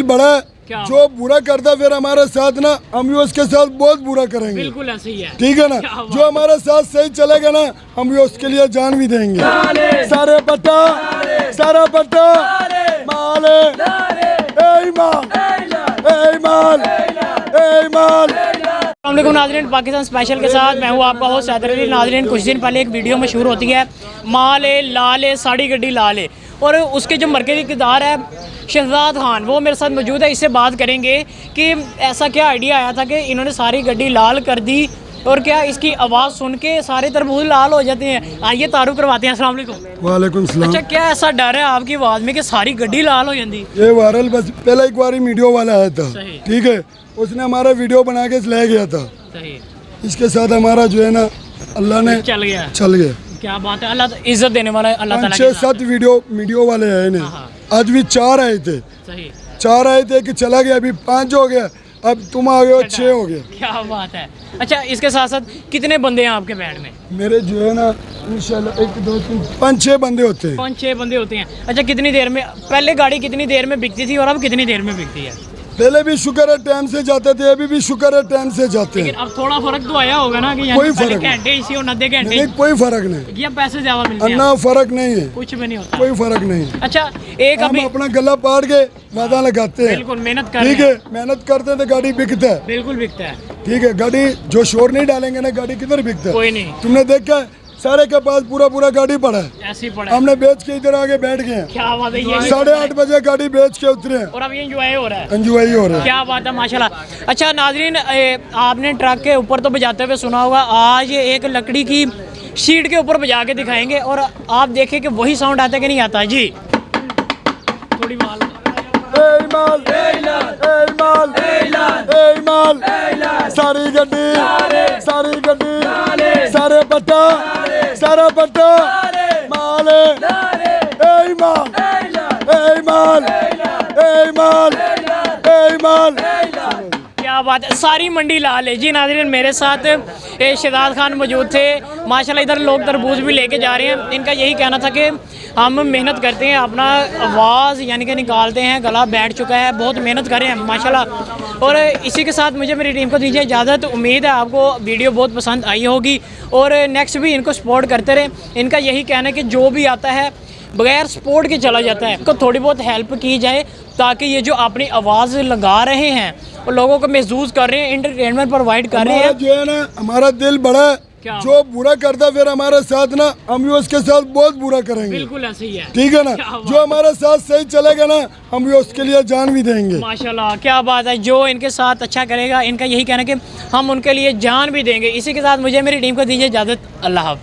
दिल बड़ा है, जो बुरा करता फिर हमारे साथ ना, हम भी उसके साथ बहुत बुरा करेंगे। बिल्कुल ऐसे ही है, ठीक है ना। जो हमारे साथ सही चलेगा ना, हम भी उसके लिए जान भी देंगे। सारे पट्टा सारा पट्टा माल ए माल ए माल ए माल। अस्सलामुअलैकुम नाज़रीन, पाकिस्तान स्पेशल के साथ मैं हूँ आपका होस्ट हैदर अली। नाज़रीन, कुछ दिन पहले एक वीडियो मशहूर होती है, माल है लाल है साड़ी गड्डी लाल है, और उसके जो मरकज़ी किरदार है शहजाद खान, वो मेरे साथ मौजूद है। इससे बात करेंगे कि ऐसा क्या आइडिया आया था कि इन्होंने सारी गड्डी लाल कर दी, और क्या इसकी आवाज़ सुन के सारे तरबूज लाल हो जाते हैं। आइए तारुफ करवाते हैं। अस्सलाम वालेकुम। वालेकुम सलाम। अच्छा, क्या ऐसा डर है आपकी आवाज़ में कि सारी गड्डी लाल हो जाती? ये वायरल बस पहले एक बार वीडियो वाला आया था, ठीक है, उसने हमारा वीडियो बना के ले गया था। सही। इसके साथ हमारा जो है ना, अल्लाह ने चल गया। क्या बात है, अल्लाह इज्जत देने वाला है। अल्लाह ताला 6-7 वीडियो वाले आए ने, आज भी 4 आए थे। सही। 4 आए थे कि चला गया, अभी 5 हो गया, अब तुम आ गए हो 6 हो गया। क्या बात है। अच्छा, इसके साथ साथ कितने बंदे हैं आपके बैंड में? मेरे जो है ना इंशाल्लाह 1 2 3 5-6 बंदे होते हैं। 5-6 बंदे होते हैं। अच्छा, कितनी देर में पहले गाड़ी कितनी देर में बिकती थी और अब कितनी देर में बिकती है? पहले भी शुक्र है टाइम से जाते थे, अभी भी शुक्र है टाइम से जाते हैं। लेकिन अब थोड़ा फर्क तो आया होगा ना, कि कोई फर्क घंटे इसी और आधे घंटे नहीं, कोई फर्क नहीं, या पैसे ज्यादा मिलते हैं? अन्ना फर्क नहीं है, कुछ भी नहीं होता, कोई फर्क नहीं है। अच्छा, एक हम अभी अपना गला पाड़ के वादा लगाते हैं। बिल्कुल मेहनत कर ठीक है, मेहनत करते हैं तो गाड़ी बिकता है। बिल्कुल बिकता है। ठीक है, गाड़ी जो शोर नहीं डालेंगे ना, गाड़ी किधर बिकता है? कोई नहीं। तुमने देखा है, सारे के पास पूरा गाड़ी पड़ा है, ऐसे ही पड़ा है। हमने बेच के इधर आगे बैठ गए हैं। क्या बात है, ये 8:30 बजे गाड़ी बेच के उतरे हैं, और अब ये एंजॉय हो रहा है। एंजॉय हो रहा है। क्या बात है, माशाल्लाह। अच्छा नाजरीन, आपने ट्रक के ऊपर तो बजाते हुए सुना होगा, आज एक लकड़ी की शीट के ऊपर बजा के दिखाएंगे, और आप देखें कि वही साउंड आता है कि नहीं आता। जी थोड़ी माल सारी गड्डी सारे पट्टा सारा पट्टा माल ए माल। क्या बात है, सारी मंडी लाल है। जी नाज़रीन, मेरे साथ शहजाद खान मौजूद थे। माशाल्लाह इधर लोग तरबूज भी लेके जा रहे हैं। इनका यही कहना था कि हम मेहनत करते हैं, अपना आवाज़ यानी कि निकालते हैं, गला बैठ चुका है, बहुत मेहनत कर रहे हैं माशाल्लाह। और इसी के साथ मुझे मेरी टीम को दीजिए इजाज़त। उम्मीद है आपको वीडियो बहुत पसंद आई होगी, और नेक्स्ट भी इनको सपोर्ट करते रहें। इनका यही कहना है कि जो भी आता है बगैर सपोर्ट के चला जाता है, तो थोड़ी बहुत हेल्प की जाए, ताकि ये जो अपनी आवाज़ लगा रहे हैं और लोगों को महसूस कर रहे हैं, एंटरटेनमेंट प्रोवाइड कर रहे हैं। जो है ना, हमारा दिल बड़ा है, जो बुरा करता फिर हमारे साथ ना, हम भी उसके साथ बहुत बुरा करेंगे। बिल्कुल ऐसे ही है। ठीक है ना। जो हमारे साथ सही चलेगा ना, हम भी उसके लिए जान भी देंगे। माशाल्लाह, क्या बात है। जो इनके साथ अच्छा करेगा, इनका यही कहना है कि हम उनके लिए जान भी देंगे। इसी के साथ मुझे मेरी टीम को दीजिए इजाज़त। अल्लाह हाफ़िज़।